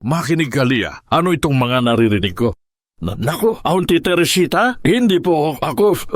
Makinig ka, Leah. Ano itong mga naririnig ko? Naku, Auntie Teresita, hindi po ako,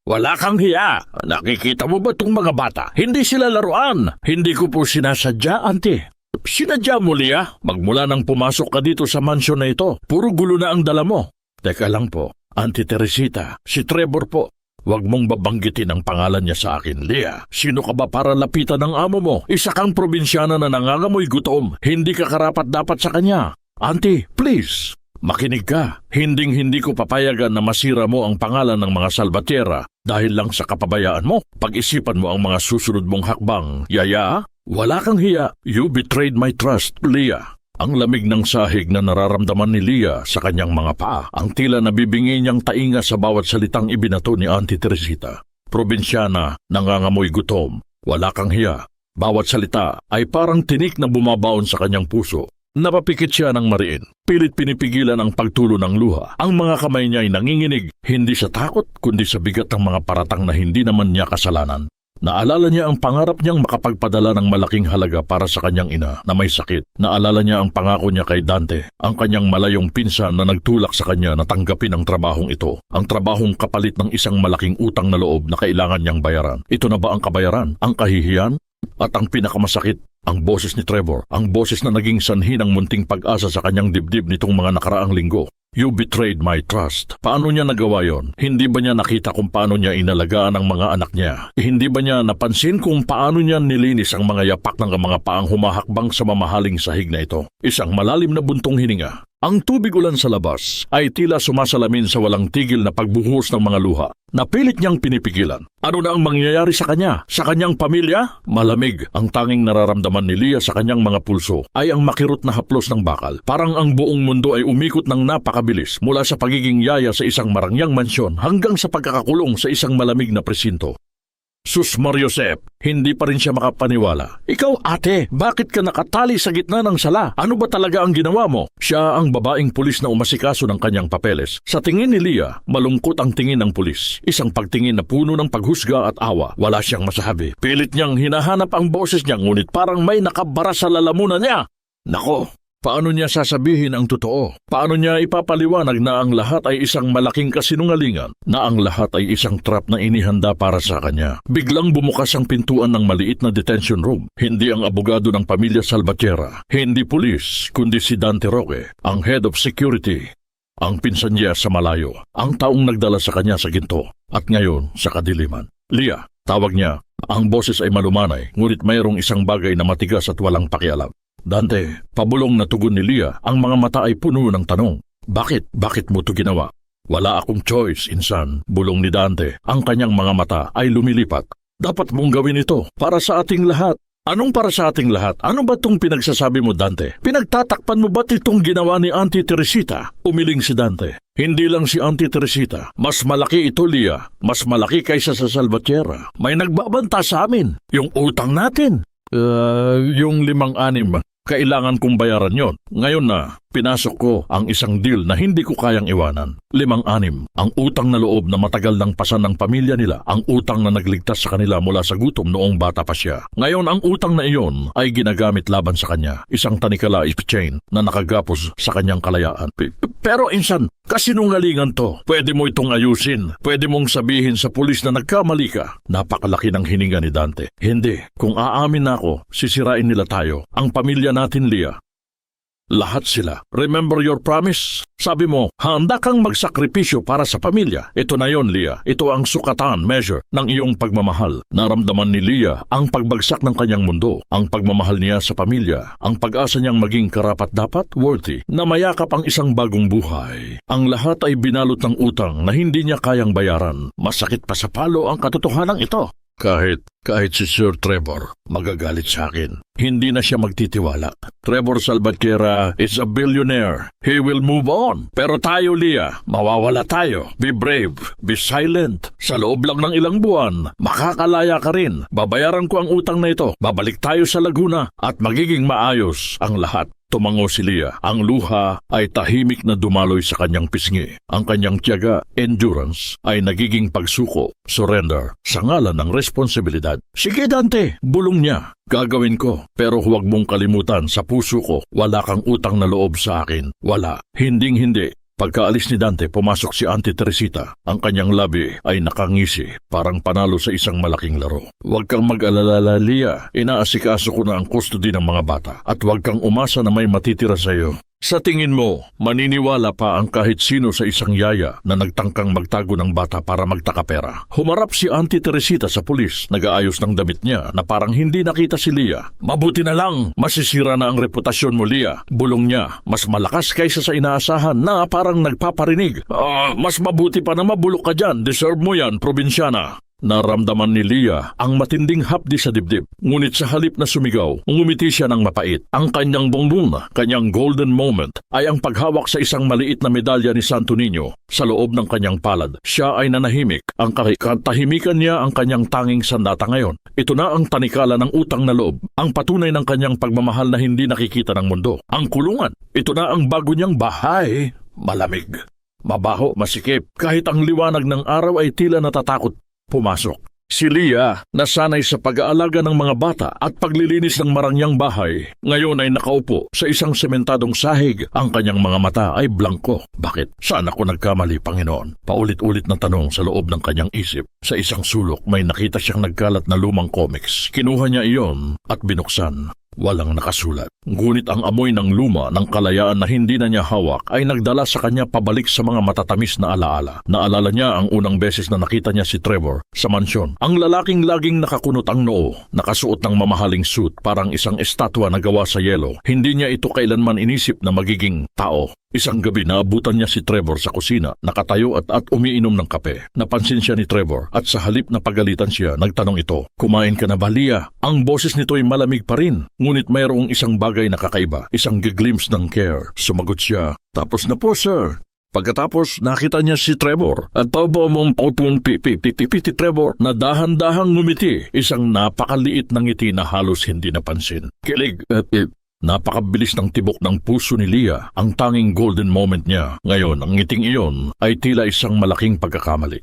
wala kang hiya. Nakikita mo ba itong mga bata? Hindi sila laruan. Hindi ko po sinasadya, Auntie. Sinadya mo, Leah. Magmula nang pumasok ka dito sa mansyon na ito, puro gulo na ang dala mo. Teka lang po, Auntie Teresita, si Trevor po. Huwag mong babanggitin ang pangalan niya sa akin, Leah. Sino ka ba para lapitan ng amo mo? Isa kang probinsyana na nangangamoy gutom. Hindi ka karapat-dapat sa kanya. Auntie, please, makinig ka. Hinding-hindi ko papayagan na masira mo ang pangalan ng mga Salvatierra dahil lang sa kapabayaan mo. Pag-isipan mo ang mga susunod mong hakbang. Yaya, wala kang hiya. You betrayed my trust, Leah. Ang lamig ng sahig na nararamdaman ni Leah sa kanyang mga paa, ang tila nabibingi niyang tainga sa bawat salitang ibinato ni Auntie Teresita. Probinsyana, nangangamoy gutom, wala kang hiya. Bawat salita ay parang tinik na bumabaon sa kanyang puso. Napapikit siya ng mariin. Pilit pinipigilan ang pagtulo ng luha. Ang mga kamay niya ay nanginginig, hindi sa takot, kundi sa bigat ng mga paratang na hindi naman niya kasalanan. Naalala niya ang pangarap niyang makapagpadala ng malaking halaga para sa kanyang ina na may sakit. Naalala niya ang pangako niya kay Dante, ang kanyang malayong pinsan na nagtulak sa kanya na tanggapin ang trabahong ito. Ang trabahong kapalit ng isang malaking utang na loob na kailangan niyang bayaran. Ito na ba ang kabayaran? Ang kahihiyan? At ang pinakamasakit, ang boses ni Trevor, ang boses na naging sanhi ng munting pag-asa sa kanyang dibdib nitong mga nakaraang linggo. You betrayed my trust. Paano niya nagawa yon? Hindi ba niya nakita kung paano niya inalagaan ang mga anak niya? Hindi ba niya napansin kung paano niya nilinis ang mga yapak ng mga paang humahakbang sa mamahaling sahig na ito? Isang malalim na buntong hininga. Ang tubig ulan sa labas ay tila sumasalamin sa walang tigil na pagbuhos ng mga luha. Napilit niyang pinipigilan. Ano na ang mangyayari sa kanya? Sa kanyang pamilya? Malamig. Ang tanging nararamdaman ni Leah sa kanyang mga pulso ay ang makirot na haplos ng bakal. Parang ang buong mundo ay umikot ng napakabilis mula sa pagiging yaya sa isang marangyang mansyon hanggang sa pagkakakulong sa isang malamig na presinto. Sus Mariosep, hindi pa rin siya makapaniwala. Ikaw ate, bakit ka nakatali sa gitna ng sala? Ano ba talaga ang ginawa mo? Siya ang babaeng pulis na umasikaso ng kanyang papeles. Sa tingin ni Leah, malungkot ang tingin ng pulis. Isang pagtingin na puno ng paghusga at awa. Wala siyang masabi. Pilit niyang hinahanap ang boses niya ngunit parang may nakabara sa lalamunan niya. Nako! Paano niya sasabihin ang totoo? Paano niya ipapaliwanag na ang lahat ay isang malaking kasinungalingan? Na ang lahat ay isang trap na inihanda para sa kanya? Biglang bumukas ang pintuan ng maliit na detention room. Hindi ang abogado ng pamilya Salvatierra. Hindi pulis, kundi si Dante Roque, ang head of security. Ang pinsan niya sa malayo. Ang taong nagdala sa kanya sa ginto. At ngayon sa kadiliman. Leah, tawag niya. Ang boses ay malumanay, ngunit mayroong isang bagay na matigas at walang pakialam. Dante, pabulong na tugon ni Leah, ang mga mata ay puno ng tanong. Bakit? Bakit mo ito ginawa? Wala akong choice, insan, bulong ni Dante. Ang kanyang mga mata ay lumilipat. Dapat mong gawin ito para sa ating lahat. Anong para sa ating lahat? Ano ba itong pinagsasabi mo, Dante? Pinagtatakpan mo ba't itong ginawa ni Auntie Teresita? Umiling si Dante. Hindi lang si Auntie Teresita. Mas malaki ito, Leah. Mas malaki kaysa sa Salvatierra. May nagbabanta sa amin. Yung utang natin. Yung 5-6. Kailangan kong bayaran yon. Ngayon na, pinasok ko ang isang deal na hindi ko kayang iwanan. 5-6. Ang utang na loob na matagal nang pasan ng pamilya nila. Ang utang na nagligtas sa kanila mula sa gutom noong bata pa siya. Ngayon, ang utang na iyon ay ginagamit laban sa kanya. Isang tanikala chain na nakagapos sa kanyang kalayaan. Pero insan, kasinungalingan to. Pwede mo itong ayusin. Pwede mong sabihin sa pulis na nagkamali ka. Napakalaki ng hininga ni Dante. Hindi. Kung aamin na ako, sisirain nila tayo. Ang pamilya natin, Leah. Lahat sila. Remember your promise? Sabi mo, handa kang magsakripisyo para sa pamilya. Ito na yon, Leah. Ito ang sukatan, measure, ng iyong pagmamahal. Naramdaman ni Leah ang pagbagsak ng kanyang mundo, ang pagmamahal niya sa pamilya, ang pag-asa niyang maging karapat-dapat, worthy, na mayakap ang isang bagong buhay. Ang lahat ay binalot ng utang na hindi niya kayang bayaran. Masakit pa sa palo ang katotohanan ito. Kahit si Sir Trevor magagalit sa akin. Hindi na siya magtitiwala. Trevor Salvatierra is a billionaire. He will move on. Pero tayo, Leah, mawawala tayo. Be brave. Be silent. Sa loob lang ng ilang buwan, makakalaya ka rin. Babayaran ko ang utang na ito. Babalik tayo sa Laguna at magiging maayos ang lahat. Tumango si Leah. Ang luha ay tahimik na dumaloy sa kanyang pisngi. Ang kanyang tiyaga, endurance, ay nagiging pagsuko, surrender, sa ngalan ng responsibilidad. Sige Dante, bulong niya. Gagawin ko, pero huwag mong kalimutan sa puso ko, wala kang utang na loob sa akin. Wala. Hinding-hindi. Pagkaalis ni Dante, pumasok si Auntie Teresita. Ang kanyang labi ay nakangisi, parang panalo sa isang malaking laro. Huwag kang mag-alala, Leah. Inaasikaso ko na ang custody ng mga bata. At huwag kang umasa na may matitira sa iyo. Sa tingin mo, maniniwala pa ang kahit sino sa isang yaya na nagtangkang magtago ng bata para magtakapera? Humarap si Auntie Teresita sa pulis, nag-aayos ng damit niya na parang hindi nakita si Leah. Mabuti na lang, masisira na ang reputasyon mo, Leah. Bulong niya, mas malakas kaysa sa inaasahan na parang nagpaparinig. Mas mabuti pa na mabulok ka dyan, deserve mo yan, probinsyana. Naramdaman ni Leah ang matinding hapdi sa dibdib. Ngunit sa halip na sumigaw, ngumiti siya ng mapait. Ang kanyang bongbong, kanyang golden moment, ay ang paghawak sa isang maliit na medalya ni Santo Niño sa loob ng kanyang palad. Siya ay nanahimik. Ang katahimikan niya ang kanyang tanging sandata ngayon. Ito na ang tanikala ng utang na loob. Ang patunay ng kanyang pagmamahal na hindi nakikita ng mundo. Ang kulungan. Ito na ang bago niyang bahay. Malamig. Mabaho, masikip. Kahit ang liwanag ng araw ay tila natatakot. Pumasok. Si Leah, nasanay sa pag-aalaga ng mga bata at paglilinis ng marangyang bahay, ngayon ay nakaupo sa isang sementadong sahig. Ang kanyang mga mata ay blangko. Bakit? Saan ako nagkamali, Panginoon? Paulit-ulit na tanong sa loob ng kanyang isip. Sa isang sulok, may nakita siyang nagkalat na lumang comics. Kinuha niya iyon at binuksan. Walang nakasulat. Ngunit ang amoy ng luma ng kalayaan na hindi na niya hawak ay nagdala sa kanya pabalik sa mga matatamis na alaala. Naalala niya ang unang beses na nakita niya si Trevor sa mansyon. Ang lalaking laging nakakunot ang noo, nakasuot ng mamahaling suit, parang isang estatwa na gawa sa yelo. Hindi niya ito kailanman inisip na magiging tao. Isang gabi naabutan niya si Trevor sa kusina, nakatayo at umiinom ng kape. Napansin siya ni Trevor at sa halip na pagalitan siya, nagtanong ito, "Kumain ka na ba, Leah?" Ang boses nito ay malamig pa rin, ngunit mayroong isang bagay na kakaiba, isang glimpse ng care. Sumagot siya, "Tapos na po, sir." Pagkatapos, nakita niya si Trevor at tawbo mong pautong pipi Trevor na dahan-dahang ngumiti, isang napakaliit ng ngiti na halos hindi napansin. Kilig, napakabilis ng tibok ng puso ni Leah, ang tanging golden moment niya. Ngayon, ang ngiting iyon ay tila isang malaking pagkakamali.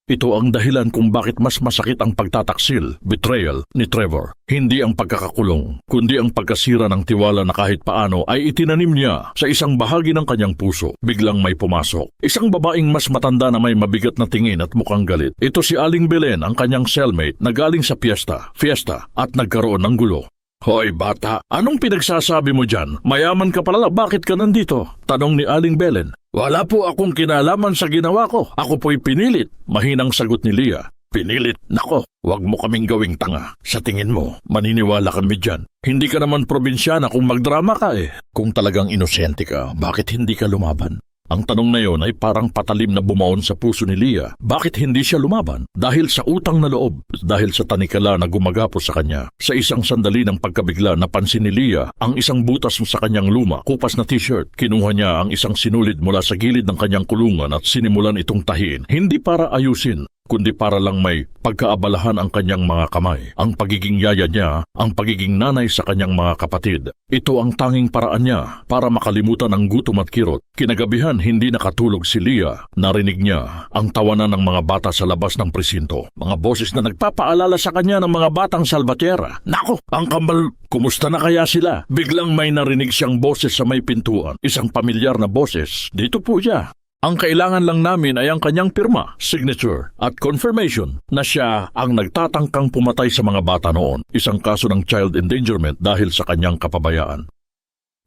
Ito ang dahilan kung bakit mas masakit ang pagtataksil, betrayal ni Trevor. Hindi ang pagkakakulong, kundi ang pagkasira ng tiwala na kahit paano ay itinanim niya sa isang bahagi ng kanyang puso. Biglang may pumasok. Isang babaeng mas matanda na may mabigat na tingin at mukhang galit. Ito si Aling Belen, ang kanyang cellmate na galing sa fiesta at nagkaroon ng gulo. "Hoy bata, anong pinagsasabi mo dyan? Mayaman ka pala, bakit ka nandito?" Tanong ni Aling Belen. "Wala po akong kinalaman sa ginawa ko. Ako po'y pinilit." Mahinang sagot ni Leah. "Pinilit? Nako, wag mo kaming gawing tanga. Sa tingin mo, maniniwala kami dyan. Hindi ka naman probinsyana kung magdrama ka eh. Kung talagang inosente ka, bakit hindi ka lumaban?" Ang tanong na yon ay parang patalim na bumaon sa puso ni Leah. Bakit hindi siya lumaban? Dahil sa utang na loob, dahil sa tanikala na gumagapos sa kanya. Sa isang sandali ng pagkabigla, napansin ni Leah ang isang butas sa kanyang luma, kupas na t-shirt. Kinuha niya ang isang sinulid mula sa gilid ng kanyang kulungan at sinimulan itong tahiin. Hindi para ayusin, kundi para lang may pagkaabalahan ang kanyang mga kamay. Ang pagiging yaya niya, ang pagiging nanay sa kanyang mga kapatid. Ito ang tanging paraan niya para makalimutan ang gutom at kirot. Kinagabihan, hindi nakatulog si Leah. Narinig niya ang tawanan ng mga bata sa labas ng presinto. Mga boses na nagpapaalala sa kanya ng mga batang salbatera. Nako, ang kambal, kumusta na kaya sila? Biglang may narinig siyang boses sa may pintuan. Isang pamilyar na boses. Dito po siya. Ang kailangan lang namin ay ang kanyang pirma, signature, at confirmation na siya ang nagtatangkang pumatay sa mga bata noon. Isang kaso ng child endangerment dahil sa kanyang kapabayaan.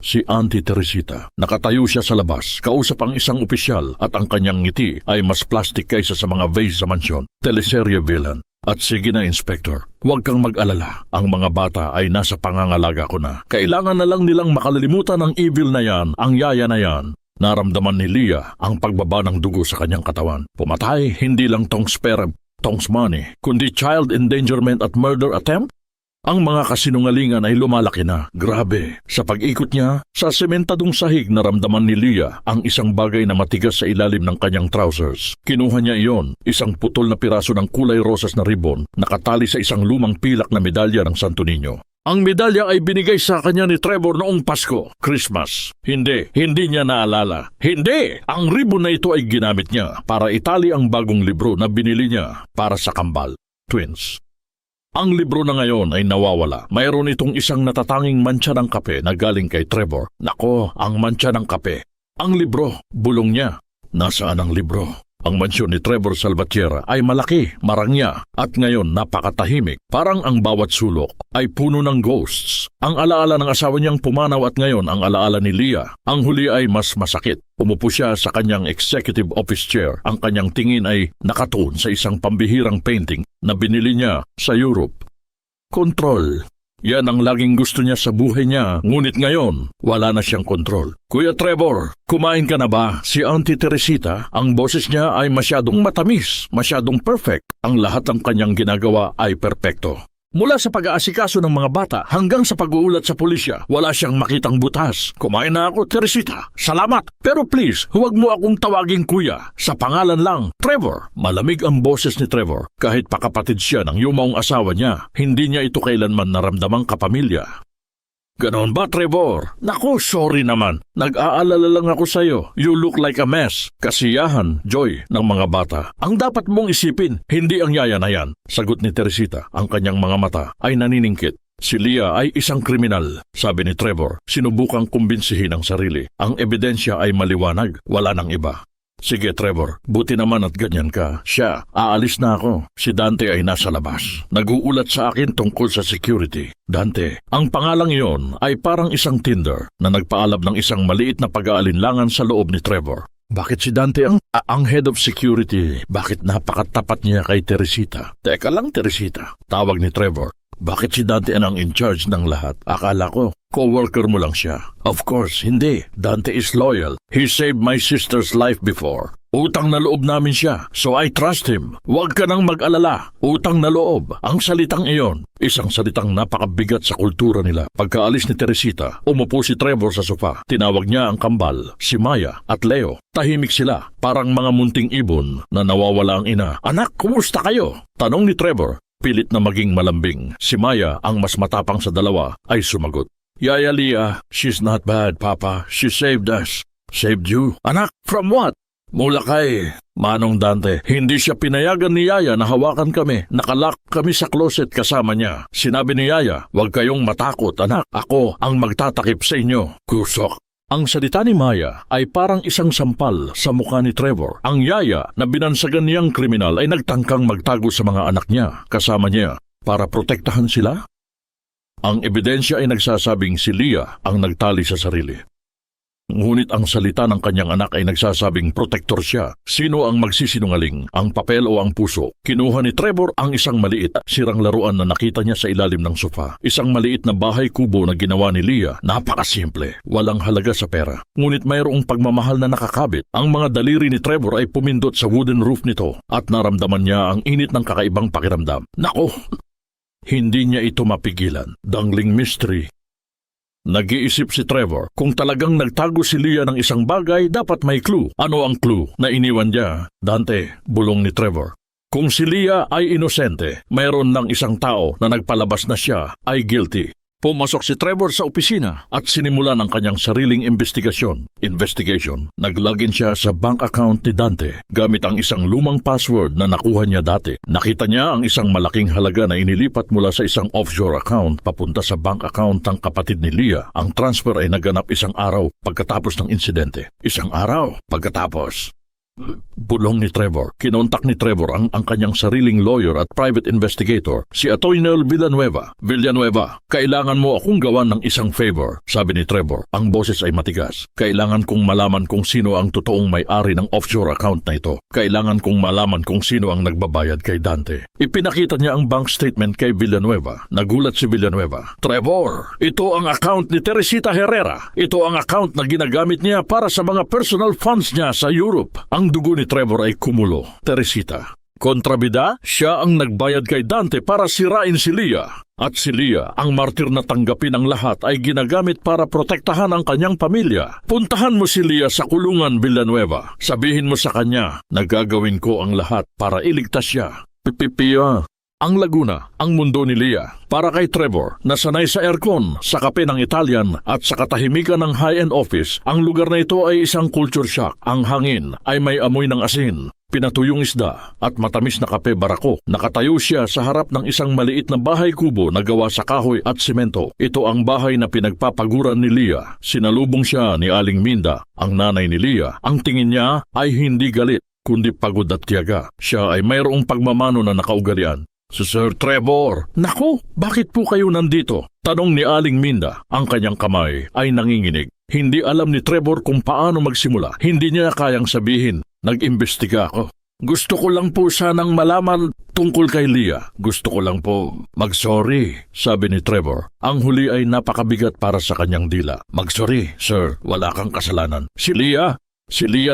Si Auntie Teresita. Nakatayo siya sa labas, kausap ang isang opisyal at ang kanyang ngiti ay mas plastic kaysa sa mga vase sa mansyon. Teleserye villain. At sige na, Inspector, huwag kang mag-alala. Ang mga bata ay nasa pangangalaga ko na. Kailangan na lang nilang makalilimutan ang evil na yan, ang yaya na yan. Naramdaman ni Leah ang pagbaba ng dugo sa kanyang katawan. Pumatay, hindi lang tongs pera, tongs money, kundi child endangerment at murder attempt? Ang mga kasinungalingan ay lumalaki na. Grabe, sa pag-ikot niya, sa sementadong sahig naramdaman ni Leah ang isang bagay na matigas sa ilalim ng kanyang trousers. Kinuha niya iyon, isang putol na piraso ng kulay rosas na ribbon, nakatali sa isang lumang pilak na medalya ng Santo Niño. Ang medalya ay binigay sa kanya ni Trevor noong Pasko, Christmas. Hindi niya naalala. Hindi! Ang ribbon na ito ay ginamit niya para itali ang bagong libro na binili niya para sa kambal, Twins. Ang libro na ngayon ay nawawala. Mayroon itong isang natatanging mantsa ng kape na galing kay Trevor. Nako, ang mantsa ng kape. Ang libro, bulong niya. Nasaan ang libro? Ang mansyon ni Trevor Salvatierra ay malaki, marangya, at ngayon napakatahimik. Parang ang bawat sulok ay puno ng ghosts. Ang alaala ng asawa niyang pumanaw at ngayon ang alaala ni Leah. Ang huli ay mas masakit. Umupo siya sa kanyang executive office chair. Ang kanyang tingin ay nakatuon sa isang pambihirang painting na binili niya sa Europe. Control. Yan ang laging gusto niya sa buhay niya, ngunit ngayon, wala na siyang kontrol. Kuya Trevor, kumain ka na ba? Si Auntie Teresita, ang boses niya ay masyadong matamis, masyadong perfect. Ang lahat ng kanyang ginagawa ay perpekto. Mula sa pag-aasikaso ng mga bata hanggang sa pag-uulat sa pulisya, wala siyang makitang butas. Kumain na ako, Teresita. Salamat. Pero please, huwag mo akong tawaging kuya. Sa pangalan lang, Trevor. Malamig ang boses ni Trevor. Kahit pakapatid siya ng yumaong asawa niya, hindi niya ito kailanman naramdamang kapamilya. Ganon ba, Trevor? Naku, sorry naman. Nag-aalala lang ako sa'yo. You look like a mess. Kasiyahan, joy ng mga bata. Ang dapat mong isipin, hindi ang yaya na yan. Sagot ni Teresita, ang kanyang mga mata ay naniningkit. Si Leah ay isang kriminal, sabi ni Trevor. Sinubukang kumbinsihin ang sarili. Ang ebidensya ay maliwanag, wala nang iba. Sige, Trevor, buti naman at ganyan ka. Siya, aalis na ako. Si Dante ay nasa labas. Nag-uulat sa akin tungkol sa security. Dante, ang pangalang iyon ay parang isang Tinder na nagpaalab ng isang maliit na pag-aalinlangan sa loob ni Trevor. Bakit si Dante ang head of security? Bakit napakatapat niya kay Teresita? Teka lang, Teresita. Tawag ni Trevor. Bakit si Dante ang in charge ng lahat? Akala ko, co-worker mo lang siya. Of course, hindi. Dante is loyal. He saved my sister's life before. Utang na loob namin siya, so I trust him. Huwag ka nang mag-alala. Utang na loob. Ang salitang iyon, isang salitang napakabigat sa kultura nila. Pagkaalis ni Teresita, umupo si Trevor sa sofa. Tinawag niya ang kambal, si Maya at Leo. Tahimik sila, parang mga munting ibon na nawawala ang ina. Anak, kumusta kayo? Tanong ni Trevor. Pilit na maging malambing. Si Maya, ang mas matapang sa dalawa, ay sumagot. Yaya Leah, she's not bad, Papa. She saved us. Saved you? Anak, from what? Mula kay Manong Dante. Hindi siya pinayagan ni Yaya na hawakan kami. Nakalak kami sa closet kasama niya. Sinabi ni Yaya, huwag kayong matakot, anak. Ako ang magtatakip sa inyo. Kusok. Ang salita ni Maya ay parang isang sampal sa mukha ni Trevor. Ang yaya na binansagan niyang kriminal ay nagtangkang magtago sa mga anak niya, kasama niya, para protektahan sila. Ang ebidensya ay nagsasabing si Leah ang nagtali sa sarili. Ngunit ang salita ng kanyang anak ay nagsasabing protektor siya. Sino ang magsisinungaling? Ang papel o ang puso? Kinuha ni Trevor ang isang maliit, sirang laruan na nakita niya sa ilalim ng sofa. Isang maliit na bahay kubo na ginawa ni Leah. Napakasimple. Walang halaga sa pera. Ngunit mayroong pagmamahal na nakakabit. Ang mga daliri ni Trevor ay pumindot sa wooden roof nito at naramdaman niya ang init ng kakaibang pakiramdam. Nako! Hindi niya ito mapigilan. Dangling mystery. Nag-iisip si Trevor, kung talagang nagtago si Leah ng isang bagay, dapat may clue. Ano ang clue na iniwan niya? Dante, bulong ni Trevor. Kung si Leah ay inosente, mayroon lang isang tao na nagpalabas na siya ay guilty. Pumasok si Trevor sa opisina at sinimulan ang kanyang sariling investigation. Nag-login siya sa bank account ni Dante gamit ang isang lumang password na nakuha niya dati. Nakita niya ang isang malaking halaga na inilipat mula sa isang offshore account papunta sa bank account ng kapatid ni Leah. Ang transfer ay naganap isang araw pagkatapos ng insidente. Isang araw pagkatapos. Bulong ni Trevor. Kinontak ni Trevor ang kanyang sariling lawyer at private investigator, si Attorney Villanueva. Villanueva, kailangan mo akong gawan ng isang favor, sabi ni Trevor. Ang boses ay matigas. Kailangan kong malaman kung sino ang totoong may-ari ng offshore account na ito. Kailangan kong malaman kung sino ang nagbabayad kay Dante. Ipinakita niya ang bank statement kay Villanueva. Nagulat si Villanueva. Trevor, ito ang account ni Teresita Herrera. Ito ang account na ginagamit niya para sa mga personal funds niya sa Europe. Ang dugo ni Trevor ay kumulo. Teresita. Kontrabida, siya ang nagbayad kay Dante para sirain si Leah. At si Leah, ang martir na tanggapin ang lahat, ay ginagamit para protektahan ang kanyang pamilya. Puntahan mo si Leah sa kulungan, Villanueva. Sabihin mo sa kanya na gagawin ko ang lahat para iligtas siya. Pipipia. Ang Laguna, ang mundo ni Leah. Para kay Trevor, na sanay sa aircon, sa kape ng Italian at sa katahimikan ng high-end office, ang lugar na ito ay isang culture shock. Ang hangin ay may amoy ng asin, pinatuyong isda at matamis na kape barako. Nakatayo siya sa harap ng isang maliit na bahay kubo na gawa sa kahoy at simento. Ito ang bahay na pinagpapaguran ni Leah. Sinalubong siya ni Aling Minda, ang nanay ni Leah. Ang tingin niya ay hindi galit, kundi pagod at tiyaga. Siya ay mayroong pagmamano na nakaugalian. Si Sir Trevor, naku, bakit po kayo nandito? Tanong ni Aling Minda. Ang kanyang kamay ay nanginginig. Hindi alam ni Trevor kung paano magsimula. Hindi niya kayang sabihin. Nag-imbestiga ako. Gusto ko lang po sanang malaman tungkol kay Leah. Gusto ko lang po mag-sorry, sabi ni Trevor. Ang huli ay napakabigat para sa kanyang dila. Mag-sorry, sir, wala kang kasalanan. Si Leah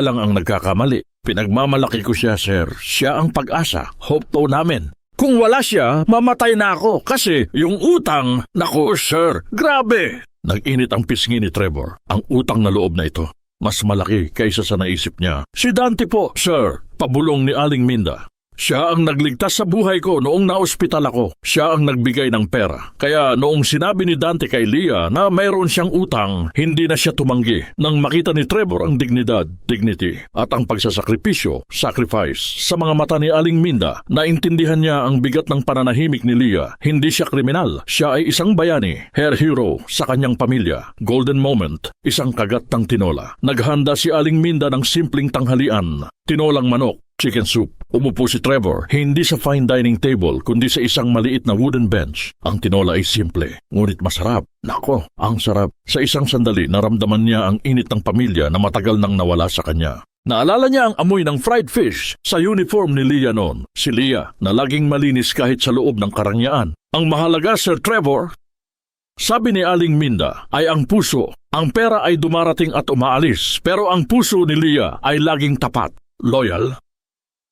lang ang nagkakamali. Pinagmamalaki ko siya, sir. Siya ang pag-asa. Hope po namin. Kung wala siya, mamatay na ako kasi yung utang, naku sir, grabe! Nag-init ang pisngi ni Trevor. Ang utang na loob na ito, mas malaki kaysa sa naisip niya. Si Dante po, sir, pabulong ni Aling Minda. Siya ang nagligtas sa buhay ko noong naospital ako. Siya ang nagbigay ng pera. Kaya noong sinabi ni Dante kay Leah na mayroon siyang utang, hindi na siya tumanggi. Nang makita ni Trevor ang dignidad, dignity, at ang pagsasakripisyo, sacrifice, sa mga mata ni Aling Minda, naintindihan niya ang bigat ng pananahimik ni Leah. Hindi siya kriminal. Siya ay isang bayani, hair hero sa kanyang pamilya. Golden moment, isang kagat ng tinola. Naghanda si Aling Minda ng simpleng tanghalian. Tinolang manok, chicken soup. Umupo si Trevor, hindi sa fine dining table, kundi sa isang maliit na wooden bench. Ang tinola ay simple, ngunit masarap. Nako, ang sarap. Sa isang sandali, naramdaman niya ang init ng pamilya na matagal nang nawala sa kanya. Naalala niya ang amoy ng fried fish sa uniform ni Leah noon. Si Leah, na laging malinis kahit sa loob ng karangyaan. Ang mahalaga, Sir Trevor, sabi ni Aling Minda, ay ang puso. Ang pera ay dumarating at umaalis, pero ang puso ni Leah ay laging tapat, loyal.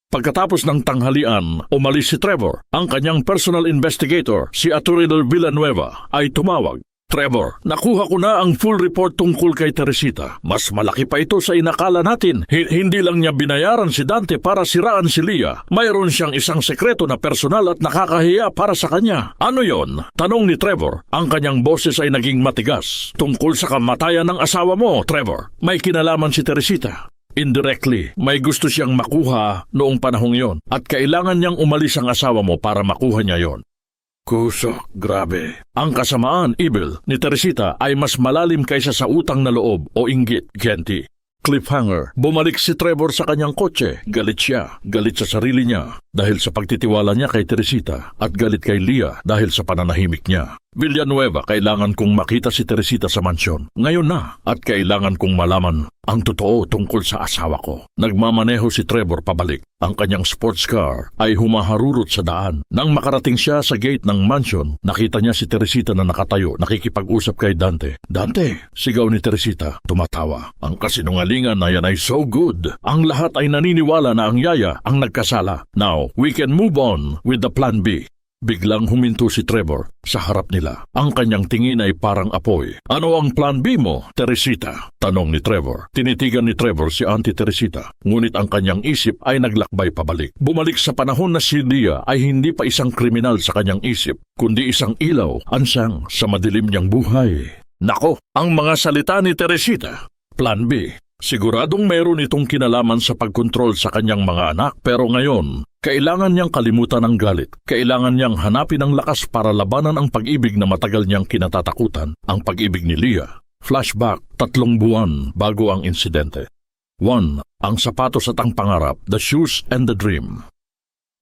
Pagkatapos ng tanghalian, umalis si Trevor. Ang kanyang personal investigator, si Attorney Villanueva, ay tumawag. Trevor, nakuha ko na ang full report tungkol kay Teresita. Mas malaki pa ito sa inakala natin. Hindi lang niya binayaran si Dante para siraan si Leah. Mayroon siyang isang sekreto na personal at nakakahiya para sa kanya. Ano yon? Tanong ni Trevor. Ang kanyang boses ay naging matigas. Tungkol sa kamatayan ng asawa mo, Trevor. May kinalaman si Teresita. Indirectly, may gusto siyang makuha noong panahong yon at kailangan niyang umalis ang asawa mo para makuha niya yon. Kusok, grabe. Ang kasamaan, evil, ni Teresita ay mas malalim kaysa sa utang na loob o inggit, Genti. Cliffhanger, bumalik si Trevor sa kanyang kotse. Galit siya, galit sa sarili niya dahil sa pagtitiwala niya kay Teresita at galit kay Leah dahil sa pananahimik niya. Villanueva, kailangan kong makita si Teresita sa mansyon. Ngayon na, at kailangan kong malaman ang totoo tungkol sa asawa ko. Nagmamaneho si Trevor pabalik. Ang kanyang sports car ay humaharurot sa daan. Nang makarating siya sa gate ng mansyon, nakita niya si Teresita na nakatayo, nakikipag-usap kay Dante. Dante, sigaw ni Teresita, tumatawa. Ang kasinungalingan na yan ay so good. Ang lahat ay naniniwala na ang yaya ang nagkasala. Now, we can move on with the plan B. Biglang huminto si Trevor sa harap nila. Ang kanyang tingin ay parang apoy. Ano ang plan B mo, Teresita? Tanong ni Trevor. Tinitigan ni Trevor si Auntie Teresita. Ngunit ang kanyang isip ay naglakbay pabalik. Bumalik sa panahon na si Leah ay hindi pa isang kriminal sa kanyang isip, kundi isang ilaw, ansang sa madilim niyang buhay. Nako, ang mga salita ni Teresita. Plan B. Siguradong mayroon itong kinalaman sa pagkontrol sa kanyang mga anak, pero ngayon, kailangan niyang kalimutan ang galit. Kailangan niyang hanapin ang lakas para labanan ang pag-ibig na matagal niyang kinatatakutan. Ang pag-ibig ni Leah. Flashback, 3 buwan bago ang insidente. 1. Ang sapatos at ang pangarap, the shoes and the dream.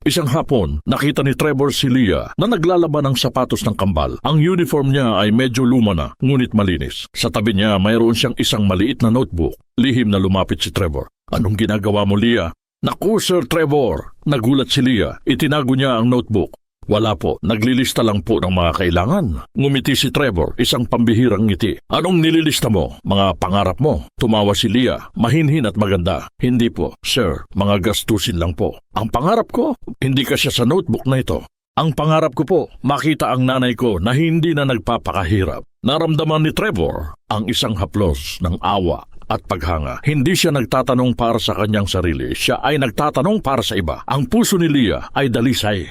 Isang hapon, nakita ni Trevor si Leah na naglalaban ng sapatos ng kambal. Ang uniform niya ay medyo luma na, ngunit malinis. Sa tabi niya, mayroon siyang isang maliit na notebook. Lihim na lumapit si Trevor. Anong ginagawa mo, Leah? Naku, Sir Trevor! Nagulat si Leah. Itinago niya ang notebook. Wala po, naglilista lang po ng mga kailangan. Ngumiti si Trevor, isang pambihirang ngiti. Anong nililista mo? Mga pangarap mo? Tumawa si Leah, mahinhin at maganda. Hindi po, sir, mga gastusin lang po. Ang pangarap ko, hindi kasya sa notebook na ito. Ang pangarap ko po, makita ang nanay ko na hindi na nagpapakahirap. Naramdaman ni Trevor ang isang haplos ng awa at paghanga. Hindi siya nagtatanong para sa kanyang sarili, siya ay nagtatanong para sa iba. Ang puso ni Leah ay dalisay.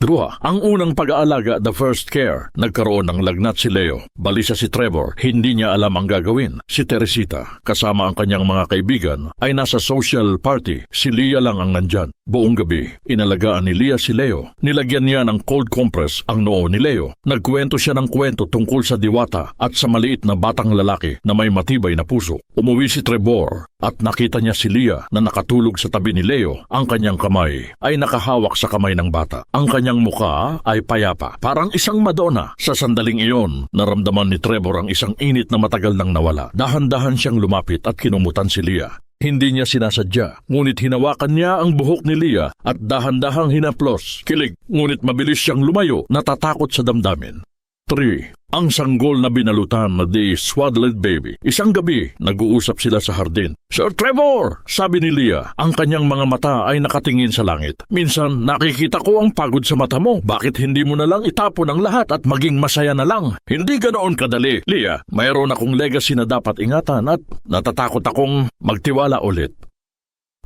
2. Ang unang pag-aalaga, the first care. Nagkaroon ng lagnat si Leo. Balisa si Trevor, hindi niya alam ang gagawin. Si Teresita, kasama ang kanyang mga kaibigan, ay nasa social party. Si Leah lang ang nandyan. Buong gabi, inalagaan ni Leah si Leo. Nilagyan niya ng cold compress ang noo ni Leo. Nagkwento siya ng kwento tungkol sa diwata at sa maliit na batang lalaki na may matibay na puso. Umuwi si Trevor at nakita niya si Leah na nakatulog sa tabi ni Leo. Ang kanyang kamay ay nakahawak sa kamay ng bata. Ang kanyang mukha ay payapa, parang isang Madonna. Sa sandaling iyon, naramdaman ni Trevor ang isang init na matagal nang nawala. Dahan-dahan siyang lumapit at kinumutan si Leah. Hindi niya sinasadya, ngunit hinawakan niya ang buhok ni Leah at dahan-dahang hinaplos. Kilig, ngunit mabilis siyang lumayo, natatakot sa damdamin. 3. Ang sanggol na binalutan na the swaddled baby. Isang gabi, nag-uusap sila sa hardin. Sir Trevor, sabi ni Leah, ang kanyang mga mata ay nakatingin sa langit. Minsan, nakikita ko ang pagod sa mata mo. Bakit hindi mo na lang itapon ang lahat at maging masaya na lang? Hindi ganoon kadali. Leah, mayroon akong legacy na dapat ingatan at natatakot akong magtiwala ulit.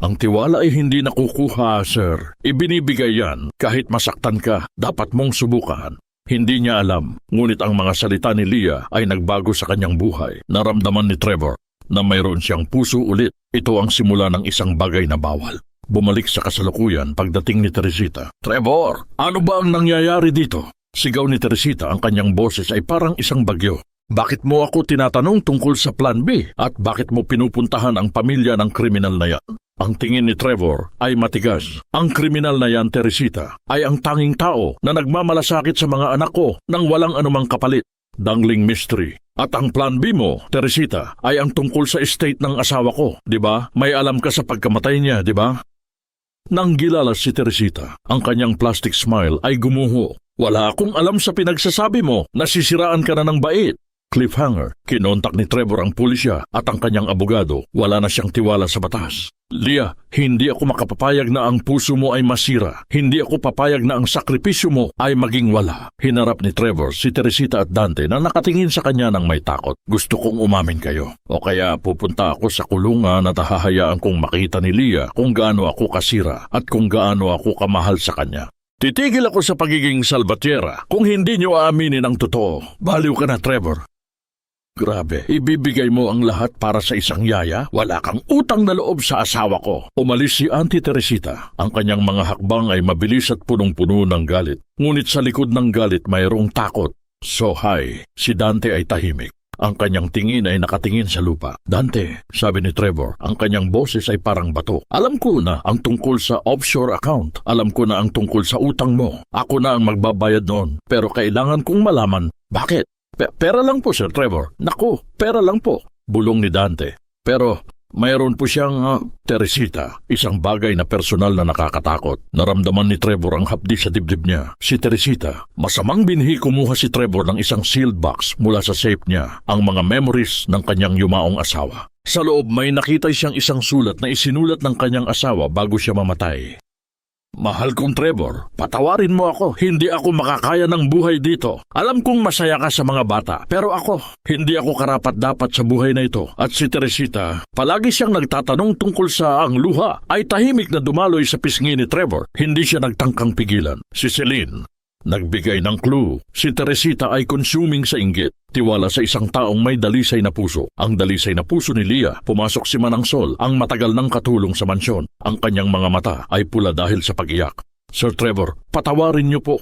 Ang tiwala ay hindi nakukuha, sir. Ibinibigay yan. Kahit masaktan ka, dapat mong subukan. Hindi niya alam, ngunit ang mga salita ni Leah ay nagbago sa kanyang buhay. Naramdaman ni Trevor na mayroon siyang puso ulit. Ito ang simula ng isang bagay na bawal. Bumalik sa kasalukuyan pagdating ni Teresita. Trevor, ano ba ang nangyayari dito? Sigaw ni Teresita, ang kanyang boses ay parang isang bagyo. Bakit mo ako tinatanong tungkol sa Plan B? At bakit mo pinupuntahan ang pamilya ng kriminal na yan? Ang tingin ni Trevor ay matigas. Ang kriminal na yan, Teresita, ay ang tanging tao na nagmamalasakit sa mga anak ko nang walang anumang kapalit. Dangling mystery. At ang Plan B mo, Teresita, ay ang tungkol sa estate ng asawa ko, di ba? May alam ka sa pagkamatay niya, di ba? Nang gilalas si Teresita, ang kanyang plastic smile ay gumuho. Wala akong alam sa pinagsasabi mo, nasisiraan ka na ng bait. Cliffhanger, kinontak ni Trevor ang pulisya at ang kanyang abogado. Wala na siyang tiwala sa batas. Leah, hindi ako makapapayag na ang puso mo ay masira. Hindi ako papayag na ang sakripisyo mo ay maging wala. Hinarap ni Trevor si Teresita at Dante na nakatingin sa kanya ng may takot. Gusto kong umamin kayo. O kaya pupunta ako sa kulungan at hahayaan kong makita ni Leah kung gaano ako kasira at kung gaano ako kamahal sa kanya. Titigil ako sa pagiging salbatera kung hindi niyo aaminin ang totoo. Baliw ka na, Trevor. Grabe, ibibigay mo ang lahat para sa isang yaya? Wala kang utang na loob sa asawa ko. Umalis si Auntie Teresita. Ang kanyang mga hakbang ay mabilis at punong-puno ng galit. Ngunit sa likod ng galit mayroong takot. So high, si Dante ay tahimik. Ang kanyang tingin ay nakatingin sa lupa. Dante, sabi ni Trevor, ang kanyang boses ay parang bato. Alam ko na ang tungkol sa offshore account. Alam ko na ang tungkol sa utang mo. Ako na ang magbabayad noon. Pero kailangan kong malaman, bakit? Pera lang po, Sir Trevor. Naku, pera lang po. Bulong ni Dante. Pero mayroon po siyang Teresita, isang bagay na personal na nakakatakot. Naramdaman ni Trevor ang hapdi sa dibdib niya. Si Teresita, masamang binhi kumuha si Trevor ng isang sealed box mula sa safe niya, ang mga memories ng kanyang yumaong asawa. Sa loob may nakita siyang isang sulat na isinulat ng kanyang asawa bago siya mamatay. Mahal kong Trevor, patawarin mo ako. Hindi ako makakaya ng buhay dito. Alam kong masaya ka sa mga bata, pero ako, hindi ako karapat-dapat sa buhay na ito. At si Teresita, palagi siyang nagtatanong tungkol sa ang luha, ay tahimik na dumaloy sa pisngi ni Trevor. Hindi siya nagtangkang pigilan. Si Celine, nagbigay ng clue. Si Teresita ay consuming sa inggit. Tiwala sa isang taong may dalisay na puso. Ang dalisay na puso ni Leah. Pumasok si Manang Sol, ang matagal ng katulong sa mansyon. Ang kanyang mga mata ay pula dahil sa pag-iyak. Sir Trevor, patawarin niyo po.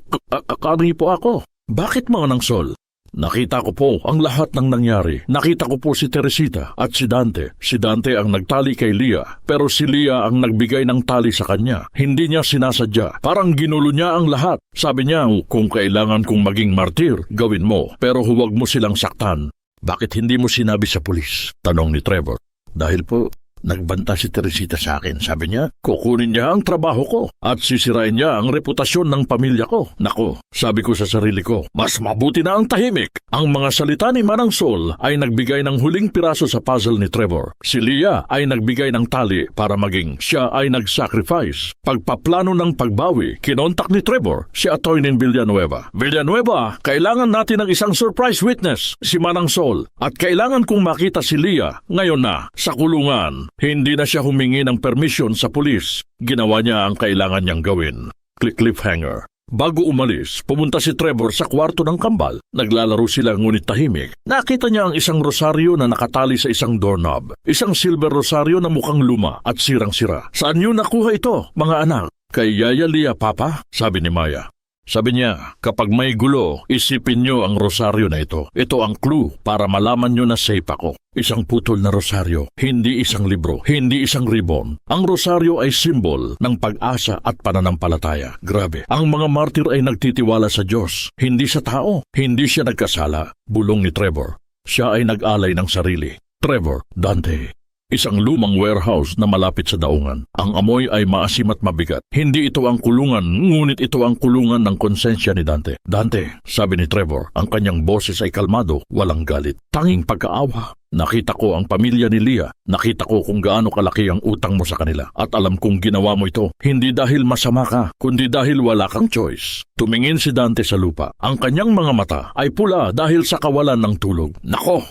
Kani po ako. Bakit Manang Sol? Nakita ko po ang lahat ng nangyari. Nakita ko po si Teresita at si Dante. Si Dante ang nagtali kay Leah, pero si Leah ang nagbigay ng tali sa kanya. Hindi niya sinasadya. Parang ginulo niya ang lahat. Sabi niya, kung kailangan kong maging martir, gawin mo. Pero huwag mo silang saktan. Bakit hindi mo sinabi sa pulis? Tanong ni Trevor. Dahil po, nagbanta si Teresita sa akin. Sabi niya, kukunin niya ang trabaho ko at sisirain niya ang reputasyon ng pamilya ko. Nako, sabi ko sa sarili ko, mas mabuti na ang tahimik. Ang mga salita ni Manang Sol ay nagbigay ng huling piraso sa puzzle ni Trevor. Si Leah ay nagbigay ng tali para maging siya ay nag-sacrifice. Pagpaplano ng pagbawi, kinontak ni Trevor si Atty. Villanueva. Villanueva, kailangan natin ng isang surprise witness, si Manang Sol. At kailangan kong makita si Leah ngayon na, sa kulungan. Hindi na siya humingi ng permisyon sa pulis. Ginawa niya ang kailangan niyang gawin. Cliffhanger. Bago umalis, pumunta si Trevor sa kwarto ng kambal. Naglalaro sila ngunit tahimik. Nakita niya ang isang rosaryo na nakatali sa isang doorknob. Isang silver rosaryo na mukhang luma at sirang-sira. Saan niyo nakuha ito, mga anak? Kay Yaya Lia, Papa, sabi ni Maya. Sabi niya, kapag may gulo, isipin niyo ang rosaryo na ito. Ito ang clue para malaman niyo na safe ako. Isang putol na rosaryo, hindi isang libro, hindi isang ribbon. Ang rosaryo ay simbol ng pag-asa at pananampalataya. Grabe, ang mga martir ay nagtitiwala sa Diyos, hindi sa tao. Hindi siya nagkasala, bulong ni Trevor. Siya ay nag-alay ng sarili. Trevor, Dante. Isang lumang warehouse na malapit sa daungan. Ang amoy ay maasim at mabigat. Hindi ito ang kulungan, ngunit ito ang kulungan ng konsensya ni Dante. Dante, sabi ni Trevor, ang kanyang boses ay kalmado, walang galit. Tanging pagkaawa. Nakita ko ang pamilya ni Lia. Nakita ko kung gaano kalaki ang utang mo sa kanila. At alam kong ginawa mo ito, hindi dahil masama ka, kundi dahil wala kang choice. Tumingin si Dante sa lupa. Ang kanyang mga mata ay pula dahil sa kawalan ng tulog. Nako!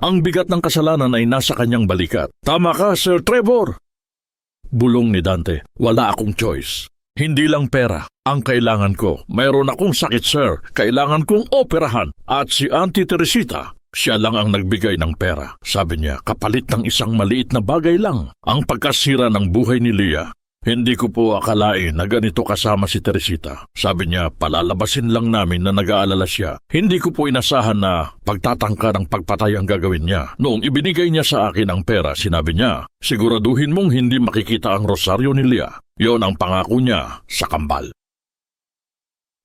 Ang bigat ng kasalanan ay nasa kanyang balikat. Tama ka, Sir Trevor! Bulong ni Dante, wala akong choice. Hindi lang pera ang kailangan ko. Mayroon akong sakit, sir. Kailangan kong operahan. At si Auntie Teresita, siya lang ang nagbigay ng pera. Sabi niya, kapalit ng isang maliit na bagay lang. Ang pagkasira ng buhay ni Lia. Hindi ko po akalain na ganito kasama si Teresita. Sabi niya, palalabasin lang namin na nag-aalala siya. Hindi ko po inasahan na pagtatangka ng pagpatay ang gagawin niya. Noong ibinigay niya sa akin ang pera, sinabi niya, siguraduhin mong hindi makikita ang rosaryo ni Lia. Yon ang pangako niya sa kambal.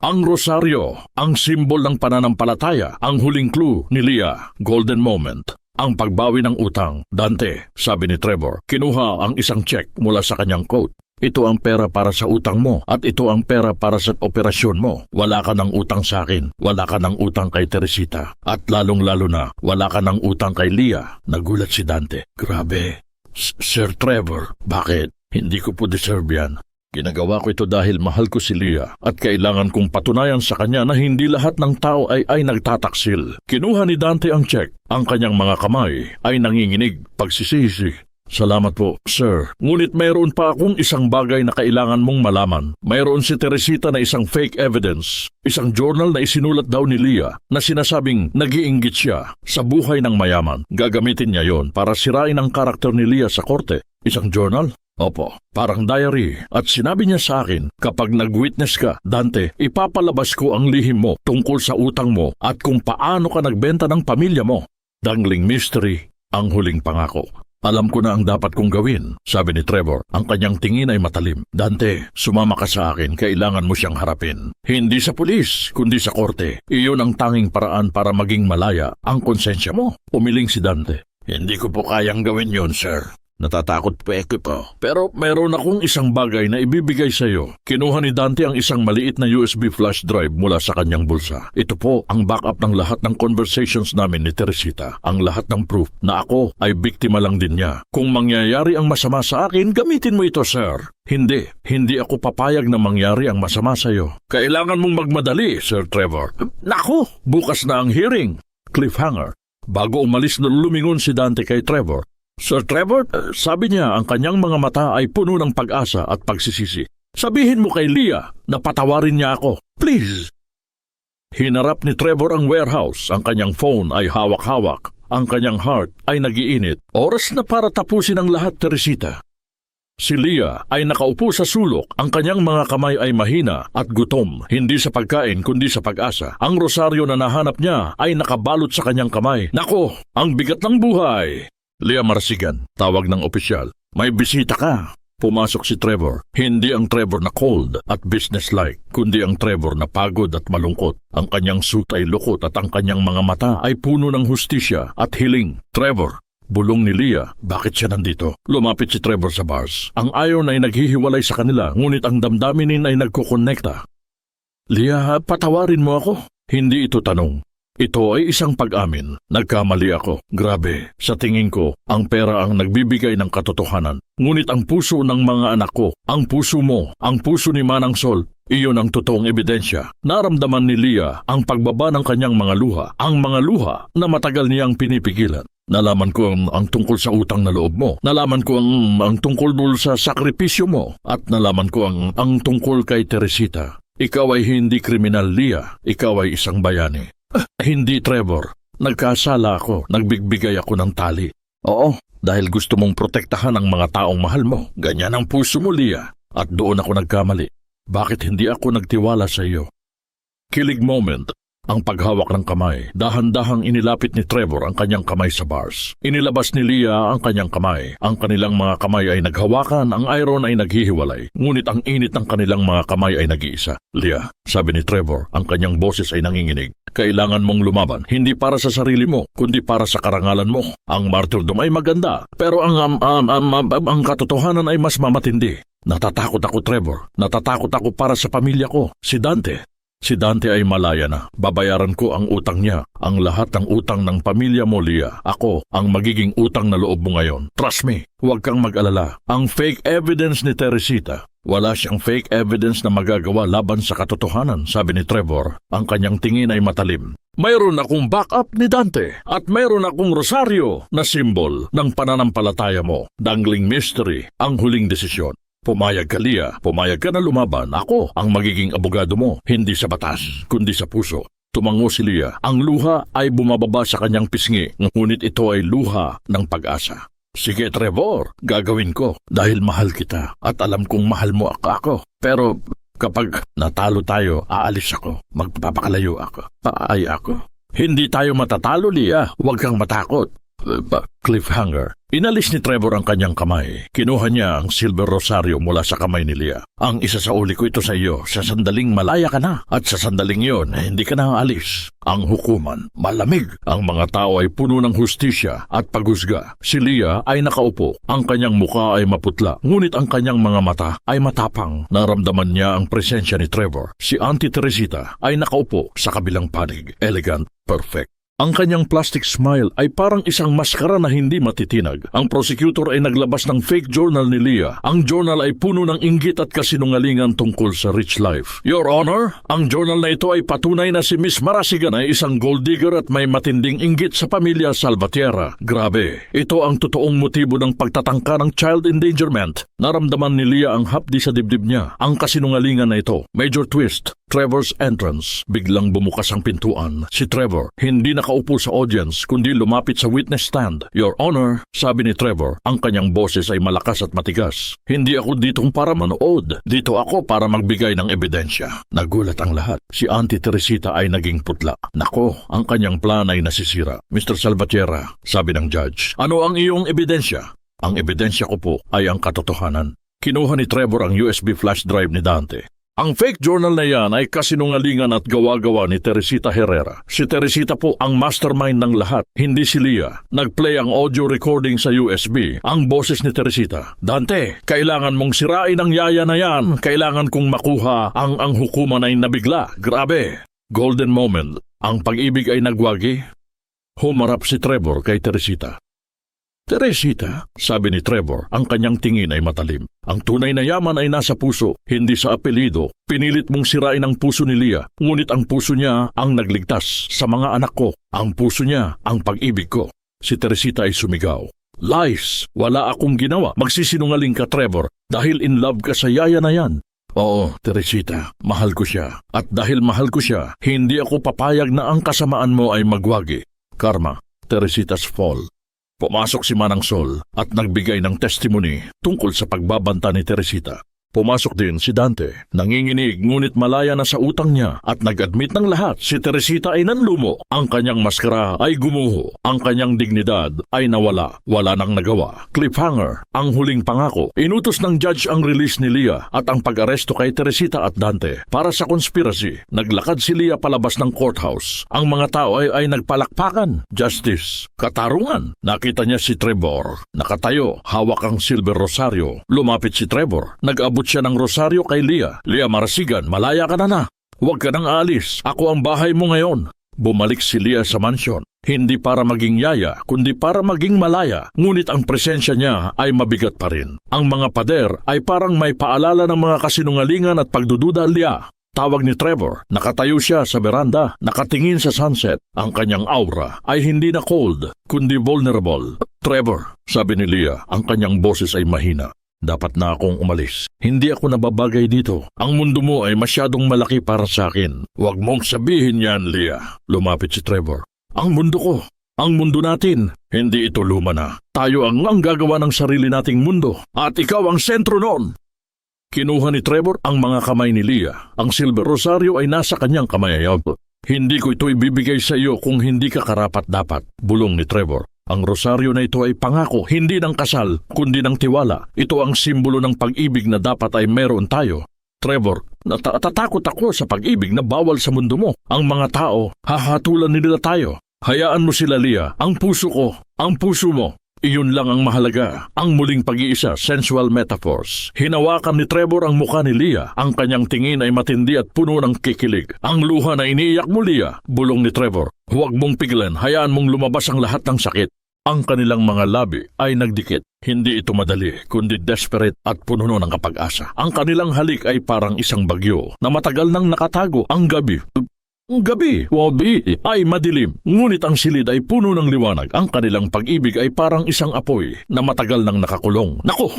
Ang rosaryo, ang simbol ng pananampalataya, ang huling clue ni Lia, golden moment. Ang pagbawi ng utang. Dante, sabi ni Trevor, kinuha ang isang check mula sa kanyang coat. Ito ang pera para sa utang mo at ito ang pera para sa operasyon mo. Wala ka ng utang sa akin, wala ka ng utang kay Teresita, at lalong-lalo na wala ka ng utang kay Lia. Nagulat si Dante. Grabe. Sir Trevor, bakit? Hindi ko po deserve yan. Ginagawa ko ito dahil mahal ko si Lia at kailangan kong patunayan sa kanya na hindi lahat ng tao ay nagtataksil. Kinuha ni Dante ang check. Ang kanyang mga kamay ay nanginginig, pagsisisi. Salamat po, sir. Ngunit mayroon pa akong isang bagay na kailangan mong malaman. Mayroon si Teresita na isang fake evidence. Isang journal na isinulat daw ni Lia na sinasabing nag-iinggit siya sa buhay ng mayaman. Gagamitin niya yon para sirain ang karakter ni Lia sa korte. Isang journal? Opo, parang diary. At sinabi niya sa akin, kapag nag-witness ka, Dante, ipapalabas ko ang lihim mo tungkol sa utang mo at kung paano ka nagbenta ng pamilya mo. Dangling mystery, ang huling pangako. Alam ko na ang dapat kong gawin, sabi ni Trevor. Ang kanyang tingin ay matalim. Dante, sumama ka sa akin, kailangan mo siyang harapin. Hindi sa pulis, kundi sa korte. Iyon ang tanging paraan para maging malaya ang konsensya mo. Umiling si Dante. Hindi ko po kayang gawin yon, sir. Natatakot po po. Pero mayroon akong isang bagay na ibibigay sa iyo. Kinuha ni Dante ang isang maliit na USB flash drive mula sa kanyang bulsa. Ito po ang backup ng lahat ng conversations namin ni Teresita. Ang lahat ng proof na ako ay biktima lang din niya. Kung mangyayari ang masama sa akin, gamitin mo ito, sir. Hindi ako papayag na mangyari ang masama sa iyo. Kailangan mong magmadali, Sir Trevor. Naku, bukas na ang hearing. Cliffhanger. Bago umalis na lumingon si Dante kay Trevor. Sir Trevor, sabi niya ang kanyang mga mata ay puno ng pag-asa at pagsisisi. Sabihin mo kay Lia na patawarin niya ako. Please. Hinarap ni Trevor ang warehouse. Ang kanyang phone ay hawak-hawak. Ang kanyang heart ay nagiinit. Oras na para tapusin ang lahat, Teresita. Si Lia ay nakaupo sa sulok. Ang kanyang mga kamay ay mahina at gutom. Hindi sa pagkain kundi sa pag-asa. Ang rosaryo na nahanap niya ay nakabalot sa kanyang kamay. Nako, ang bigat ng buhay. Lia Marsigan, tawag ng opisyal. May bisita ka. Pumasok si Trevor. Hindi ang Trevor na cold at businesslike, kundi ang Trevor na pagod at malungkot. Ang kanyang suit ay lukot at ang kanyang mga mata ay puno ng hustisya at hiling. Trevor, bulong ni Lia, bakit siya nandito? Lumapit si Trevor sa bars. Ang iron ay naghihiwalay sa kanila, ngunit ang damdaminin ay nagkukonekta. Lia, patawarin mo ako. Hindi ito tanong. Ito ay isang pag-amin. Nagkamali ako. Grabe. Sa tingin ko, ang pera ang nagbibigay ng katotohanan. Ngunit ang puso ng mga anak ko, ang puso mo, ang puso ni Manang Sol, iyon ang totoong ebidensya. Naramdaman ni Lia ang pagbaba ng kanyang mga luha. Ang mga luha na matagal niyang pinipigilan. Nalaman ko ang tungkol sa utang na loob mo. Nalaman ko ang tungkol sa sakripisyo mo. At nalaman ko ang tungkol kay Teresita. Ikaw ay hindi kriminal, Leah. Ikaw ay isang bayani. Hindi, Trevor. Nagkasala ako. Nagbigbigay ako ng tali. Oo, dahil gusto mong protektahan ang mga taong mahal mo. Ganyan ang puso mo, Leah. At doon ako nagkamali. Bakit hindi ako nagtiwala sa iyo? Kilig moment. Ang paghawak ng kamay. Dahan-dahang inilapit ni Trevor ang kanyang kamay sa bars. Inilabas ni Leah ang kanyang kamay. Ang kanilang mga kamay ay naghawakan, ang iron ay naghihiwalay. Ngunit ang init ng kanilang mga kamay ay nag-iisa. Leah, sabi ni Trevor, ang kanyang boses ay nanginginig. Kailangan mong lumaban, hindi para sa sarili mo, kundi para sa karangalan mo. Ang martyrdom ay maganda, pero ang katotohanan ay mas mamatindi. Natatakot ako, Trevor. Natatakot ako para sa pamilya ko, si Dante. Si Dante ay malaya na. Babayaran ko ang utang niya. Ang lahat ng utang ng pamilya mo, Leah. Ako ang magiging utang na loob mo ngayon. Trust me, huwag kang mag-alala. Ang fake evidence ni Teresita, wala siyang fake evidence na magagawa laban sa katotohanan, sabi ni Trevor. Ang kanyang tingin ay matalim. Mayroon akong backup ni Dante at mayroon akong rosaryo na simbol ng pananampalataya mo. Dangling mystery, ang huling desisyon. Pumayag ka, Leah. Pumayag ka na lumaban. Ako ang magiging abogado mo. Hindi sa batas, kundi sa puso. Tumango si Leah. Ang luha ay bumababa sa kanyang pisngi, ngunit ito ay luha ng pag-asa. Sige, Trevor, gagawin ko dahil mahal kita at alam kong mahal mo ako. Pero kapag natalo tayo, aalis ako. Magpapakalayo ako. Paay ako. Hindi tayo matatalo, Leah. Huwag kang matakot. Cliffhanger. Inalis ni Trevor ang kanyang kamay. Kinuha niya ang silver rosaryo mula sa kamay ni Leah. Ang isasauli ko ito sa iyo. Sa sandaling malaya ka na. At sa sandaling yon, hindi ka na aalis. Ang hukuman, malamig. Ang mga tao ay puno ng hustisya at paghusga. Si Leah ay nakaupo. Ang kanyang muka ay maputla. Ngunit ang kanyang mga mata ay matapang. Naramdaman niya ang presensya ni Trevor. Si Auntie Teresita ay nakaupo sa kabilang panig. Elegant, perfect. Ang kanyang plastic smile ay parang isang maskara na hindi matitinag. Ang prosecutor ay naglabas ng fake journal ni Leah. Ang journal ay puno ng inggit at kasinungalingan tungkol sa rich life. Your Honor, ang journal na ito ay patunay na si Miss Marasigan ay isang gold digger at may matinding inggit sa pamilya Salvatierra. Grabe, ito ang totoong motibo ng pagtatangka ng child endangerment. Naramdaman ni Leah ang hapdi sa dibdib niya. Ang kasinungalingan na ito. Major twist. Trevor's entrance. Biglang bumukas ang pintuan. Si Trevor, hindi nakaupo sa audience, kundi lumapit sa witness stand. Your Honor, sabi ni Trevor, ang kanyang boses ay malakas at matigas. Hindi ako ditong para manood. Dito ako para magbigay ng ebidensya. Nagulat ang lahat. Si Auntie Teresita ay naging putla. Nako, ang kanyang plan ay nasisira. Mr. Salvatierra, sabi ng judge, ano ang iyong ebidensya? Ang ebidensya ko po ay ang katotohanan. Kinuha ni Trevor ang USB flash drive ni Dante. Ang fake journal na yan ay kasinungalingan at gawa-gawa ni Teresita Herrera. Si Teresita po ang mastermind ng lahat, hindi si Leah. Nag-play ang audio recording sa USB, ang boses ni Teresita. Dante, kailangan mong sirain ang yaya na yan. Kailangan kong makuha ang hukuman ay nabigla. Grabe. Golden moment. Ang pag-ibig ay nagwagi. Humarap si Trevor kay Teresita. Teresita, sabi ni Trevor, ang kanyang tingin ay matalim. Ang tunay na yaman ay nasa puso, hindi sa apelido. Pinilit mong sirain ang puso ni Leah, ngunit ang puso niya ang nagligtas sa mga anak ko. Ang puso niya ang pag-ibig ko. Si Teresita ay sumigaw. Lies! Wala akong ginawa. Magsisinungaling ka, Trevor, dahil in love ka sa yaya na yan. Oo, Teresita, mahal ko siya. At dahil mahal ko siya, hindi ako papayag na ang kasamaan mo ay magwagi. Karma, Teresita's fall. Pumasok si Manang Sol at nagbigay ng testimony tungkol sa pagbabanta ni Teresita. Pumasok din si Dante, nanginginig ngunit malaya na sa utang niya at nag-admit ng lahat si Teresita ay nanlumo. Ang kanyang maskara ay gumuho, ang kanyang dignidad ay nawala, wala nang nagawa. Cliffhanger, ang huling pangako. Inutos ng judge ang release ni Leah at ang pag-aresto kay Teresita at Dante para sa conspiracy. Naglakad si Leah palabas ng courthouse. Ang mga tao ay nagpalakpakan. Justice, katarungan. Nakita niya si Trevor, nakatayo, hawak ang silver rosaryo. Lumapit si Trevor, nag-abot siya ng rosaryo kay Leah. Leah Marasigan, malaya ka na. Huwag ka nang aalis. Ako ang bahay mo ngayon. Bumalik si Leah sa mansyon. Hindi para maging yaya, kundi para maging malaya. Ngunit ang presensya niya ay mabigat pa rin. Ang mga pader ay parang may paalala ng mga kasinungalingan at pagdududa. Leah, tawag ni Trevor. Nakatayo siya sa veranda, nakatingin sa sunset. Ang kanyang aura ay hindi na cold, kundi vulnerable. Trevor, sabi ni Leah, ang kanyang boses ay mahina. Dapat na akong umalis. Hindi ako nababagay dito. Ang mundo mo ay masyadong malaki para sa akin. Huwag mong sabihin yan, Leah. Lumapit si Trevor. Ang mundo ko. Ang mundo natin. Hindi ito luma na. Tayo ang gagawa ng sarili nating mundo. At ikaw ang sentro noon. Kinuha ni Trevor ang mga kamay ni Leah. Ang silver rosaryo ay nasa kanyang kamay. Hindi ko ito ibibigay sa iyo kung hindi ka karapat-dapat. Bulong ni Trevor. Ang rosaryo na ito ay pangako, hindi ng kasal, kundi ng tiwala. Ito ang simbolo ng pag-ibig na dapat ay meron tayo. Trevor, natatakot ako sa pag-ibig na bawal sa mundo mo. Ang mga tao, hahatulan nila tayo. Hayaan mo sila, Leah. Ang puso ko, ang puso mo. Iyon lang ang mahalaga. Ang muling pag-iisa, sensual metaphors. Hinawakan ni Trevor ang mukha ni Leah. Ang kanyang tingin ay matindi at puno ng kikilig. Ang luha na iniiyak mo, Leah. Bulong ni Trevor. Huwag mong pigilan, hayaan mong lumabas ang lahat ng sakit. Ang kanilang mga labi ay nagdikit. Hindi ito madali, kundi desperate at puno ng kapag-asa. Ang kanilang halik ay parang isang bagyo na matagal nang nakatago. Ang gabi ay madilim, ngunit ang silid ay puno ng liwanag. Ang kanilang pag-ibig ay parang isang apoy na matagal nang nakakulong. Nako!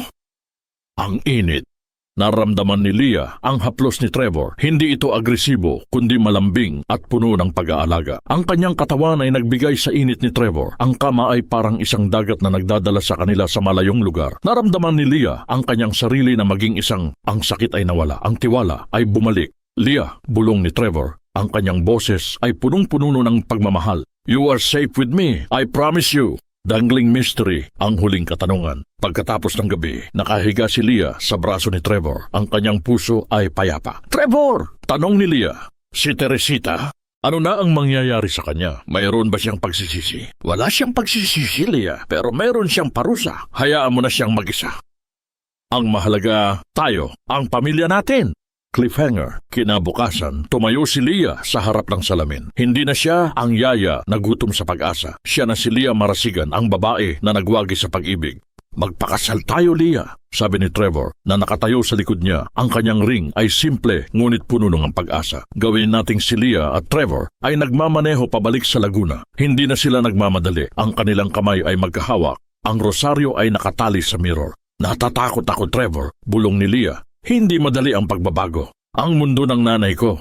Ang init. Naramdaman ni Leah ang haplos ni Trevor. Hindi ito agresibo, kundi malambing at puno ng pag-aalaga. Ang kanyang katawan ay nagbigay sa init ni Trevor. Ang kama ay parang isang dagat na nagdadala sa kanila sa malayong lugar. Naramdaman ni Leah ang kanyang sarili na maging isang. Ang sakit ay nawala, ang tiwala ay bumalik. Leah, bulong ni Trevor. Ang kanyang boses ay punong-puno ng pagmamahal. You are safe with me, I promise you. Dangling mystery, ang huling katanungan. Pagkatapos ng gabi, nakahiga si Leah sa braso ni Trevor. Ang kanyang puso ay payapa. Trevor! Tanong ni Leah. Si Teresita? Ano na ang mangyayari sa kanya? Mayroon ba siyang pagsisisi? Wala siyang pagsisisi, Leah, pero mayroon siyang parusa. Hayaan mo na siyang mag-isa. Ang mahalaga, tayo, ang pamilya natin. Cliffhanger. Kinabukasan, tumayo si Leah sa harap ng salamin. Hindi na siya ang yaya na gutom sa pag-asa. Siya na si Leah Marasigan, ang babae na nagwagi sa pag-ibig. Magpakasal tayo, Leah, sabi ni Trevor na nakatayo sa likod niya. Ang kanyang ring ay simple ngunit puno ng pag-asa. Gawin nating si Leah at Trevor ay nagmamaneho pabalik sa Laguna. Hindi na sila nagmamadali. Ang kanilang kamay ay magkahawak. Ang rosaryo ay nakatali sa mirror. Natatakot ako, Trevor, bulong ni Leah. Hindi madali ang pagbabago. Ang mundo ng nanay ko,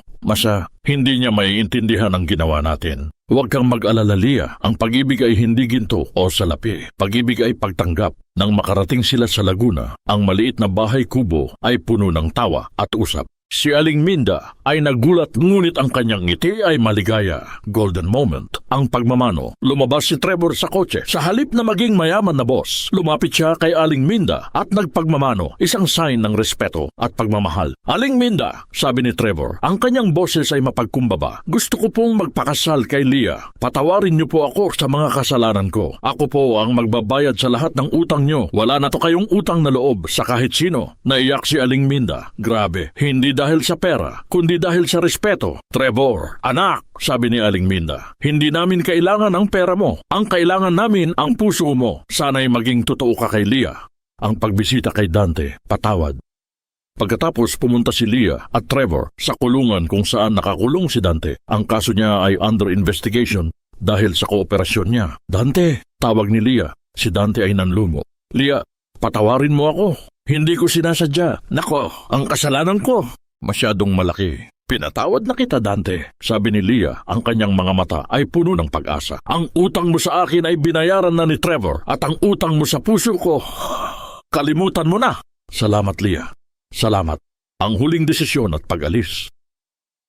hindi niya maiintindihan ang ginawa natin. Huwag kang mag-alala, Leah. Ang pag-ibig ay hindi ginto o salapi. Pag-ibig ay pagtanggap. Nang makarating sila sa Laguna, ang maliit na bahay kubo ay puno ng tawa at usap. Si Aling Minda ay nagulat ngunit ang kanyang ngiti ay maligaya. Golden moment. Ang pagmamano. Lumabas si Trevor sa kotse. Sa halip na maging mayaman na boss, lumapit siya kay Aling Minda at nagpagmamano. Isang sign ng respeto at pagmamahal. Aling Minda, sabi ni Trevor, ang kanyang boses ay mapagkumbaba. Gusto ko pong magpakasal kay Leah. Patawarin niyo po ako sa mga kasalanan ko. Ako po ang magbabayad sa lahat ng utang niyo. Wala na to kayong utang na loob sa kahit sino. Naiyak si Aling Minda. Grabe, hindi dahil sa pera, kundi dahil sa respeto. Trevor, anak, sabi ni Aling Minda, hindi namin kailangan ang pera mo. Ang kailangan namin ang puso mo. Sana'y maging totoo ka kay Leah. Ang pagbisita kay Dante, patawad. Pagkatapos pumunta si Leah at Trevor sa kulungan kung saan nakakulong si Dante. Ang kaso niya ay under investigation dahil sa kooperasyon niya. Dante, tawag ni Leah. Si Dante ay nanlumo. Leah, patawarin mo ako. Hindi ko sinasadya. Nako, ang kasalanan ko. Masyadong malaki. Pinatawad na kita, Dante, sabi ni Leah. Ang kanyang mga mata ay puno ng pag-asa. Ang utang mo sa akin ay binayaran na ni Trevor at ang utang mo sa puso ko, kalimutan mo na. Salamat, Leah. Salamat. Ang huling desisyon at pag-alis.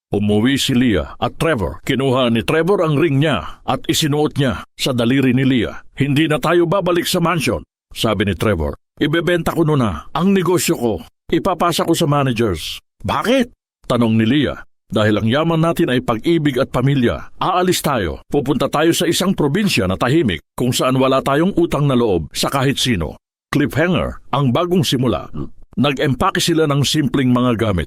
Umuwi si Leah at Trevor. Kinuha ni Trevor ang ring niya at isinuot niya sa daliri ni Leah. Hindi na tayo babalik sa mansion, sabi ni Trevor. Ibebenta ko na ang negosyo ko. Ipapasa ko sa managers. Bakit? Tanong ni Leah. Dahil ang yaman natin ay pag-ibig at pamilya. Aalis tayo. Pupunta tayo sa isang probinsya na tahimik kung saan wala tayong utang na loob sa kahit sino. Cliffhanger, ang bagong simula. Nag-empake sila ng simpleng mga gamit.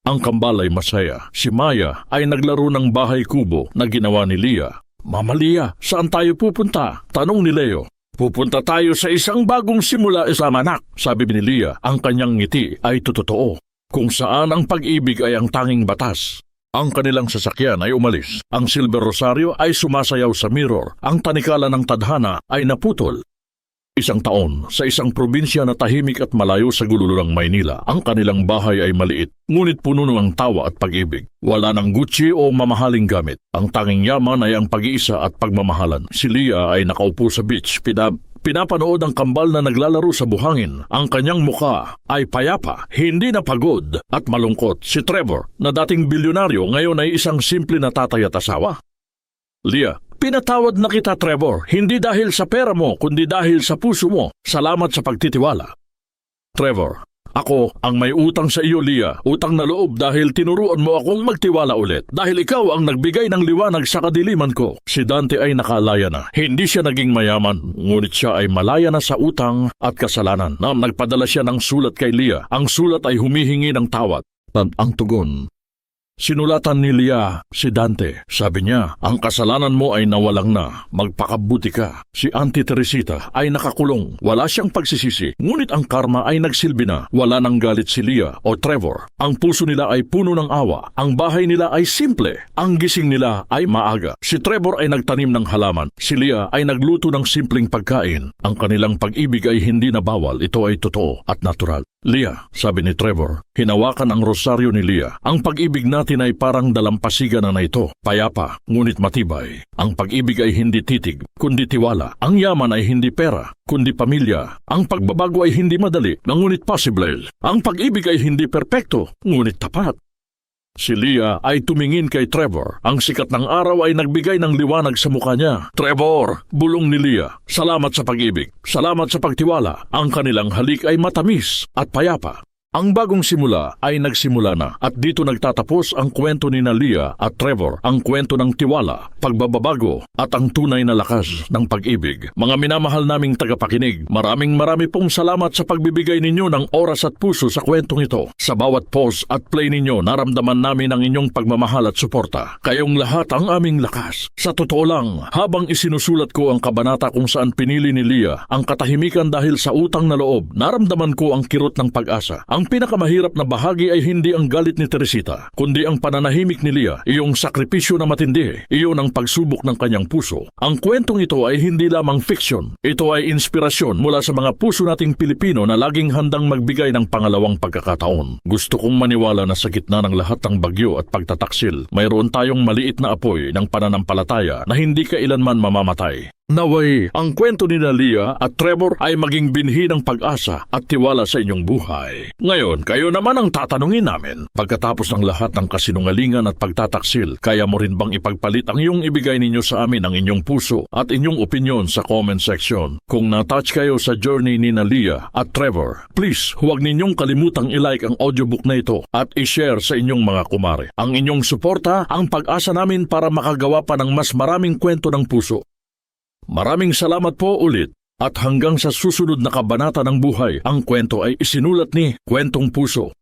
Ang kambal ay masaya. Si Maya ay naglaro ng bahay kubo na ginawa ni Leah. Mama Leah, saan tayo pupunta? Tanong ni Leo. Pupunta tayo sa isang bagong simula isama, anak, sabi ni Leah. Ang kanyang ngiti ay totoo. Kung saan ang pag-ibig ay ang tanging batas. Ang kanilang sasakyan ay umalis. Ang silver rosaryo ay sumasayaw sa mirror. Ang tanikala ng tadhana ay naputol. Isang taon, sa isang probinsya na tahimik at malayo sa gulo ng Maynila, ang kanilang bahay ay maliit, ngunit puno ng tawa at pag-ibig. Wala ng Gucci o mamahaling gamit. Ang tanging yaman ay ang pag-iisa at pagmamahalan. Si Leah ay nakaupo sa beach, pinapanood ang kambal na naglalaro sa buhangin. Ang kanyang muka ay payapa, hindi na pagod at malungkot. Si Trevor, na dating bilyonaryo, ngayon ay isang simple na tatay at asawa. Leah, pinatawad na kita, Trevor, hindi dahil sa pera mo, kundi dahil sa puso mo. Salamat sa pagtitiwala. Trevor, ako ang may utang sa iyo, Leah. Utang na loob dahil tinuruan mo akong magtiwala ulit. Dahil ikaw ang nagbigay ng liwanag sa kadiliman ko. Si Dante ay nakalaya na. Hindi siya naging mayaman, ngunit siya ay malaya na sa utang at kasalanan. Nagpadala siya ng sulat kay Leah. Ang sulat ay humihingi ng tawad. Ang tugon, sinulatan ni Leah si Dante. Sabi niya, ang kasalanan mo ay nawalang na. Magpakabuti ka. Si Auntie Teresita ay nakakulong. Wala siyang pagsisisi. Ngunit ang karma ay nagsilbi na. Wala nang galit si Leah o Trevor. Ang puso nila ay puno ng awa. Ang bahay nila ay simple. Ang gising nila ay maaga. Si Trevor ay nagtanim ng halaman. Si Leah ay nagluto ng simpleng pagkain. Ang kanilang pag-ibig ay hindi na bawal. Ito ay totoo at natural. Leah, sabi ni Trevor, hinawakan ang rosaryo ni Leah. Ang pag-ibig natin ay parang dalampasigan na ito. Payapa, ngunit matibay. Ang pag-ibig ay hindi titig, kundi tiwala. Ang yaman ay hindi pera, kundi pamilya. Ang pagbabago ay hindi madali, ngunit possible. Ang pag-ibig ay hindi perpekto, ngunit tapat. Si Leah ay tumingin kay Trevor. Ang sikat ng araw ay nagbigay ng liwanag sa mukha niya. Trevor, bulong ni Leah, salamat sa pag-ibig. Salamat sa pagtiwala. Ang kanilang halik ay matamis at payapa. Ang bagong simula ay nagsimula na at dito nagtatapos ang kwento ni Leah at Trevor, ang kwento ng tiwala, pagbabago at ang tunay na lakas ng pag-ibig. Mga minamahal naming tagapakinig, marami pong salamat sa pagbibigay ninyo ng oras at puso sa kwentong ito. Sa bawat pause at play ninyo, naramdaman namin ang inyong pagmamahal at suporta. Kayong lahat ang aming lakas. Sa totoo lang, habang isinusulat ko ang kabanata kung saan pinili ni Leah ang katahimikan dahil sa utang na loob, naramdaman ko ang kirot ng pag-asa. Ang pinakamahirap na bahagi ay hindi ang galit ni Teresita, kundi ang pananahimik ni Leah, iyong sakripisyo na matindi, iyon ang pagsubok ng kanyang puso. Ang kwentong ito ay hindi lamang fiction, ito ay inspirasyon mula sa mga puso nating Pilipino na laging handang magbigay ng pangalawang pagkakataon. Gusto kong maniwala na sa gitna ng lahat ng bagyo at pagtataksil, mayroon tayong maliit na apoy ng pananampalataya na hindi kailanman mamamatay. Naway, ang kwento ni Leah at Trevor ay maging binhi ng pag-asa at tiwala sa inyong buhay. Ngayon, kayo naman ang tatanungin namin. Pagkatapos ng lahat ng kasinungalingan at pagtataksil, kaya mo rin bang ipagpalit ang iyong ibigay ninyo sa amin ang inyong puso at inyong opinyon sa comment section? Kung na-touch kayo sa journey ni Leah at Trevor, please huwag ninyong kalimutang i-like ang audiobook na ito at i-share sa inyong mga kumare. Ang inyong suporta ang pag-asa namin para makagawa pa ng mas maraming kwento ng puso. Maraming salamat po ulit at hanggang sa susunod na kabanata ng buhay, ang kwento ay isinulat ni Kwentong Puso.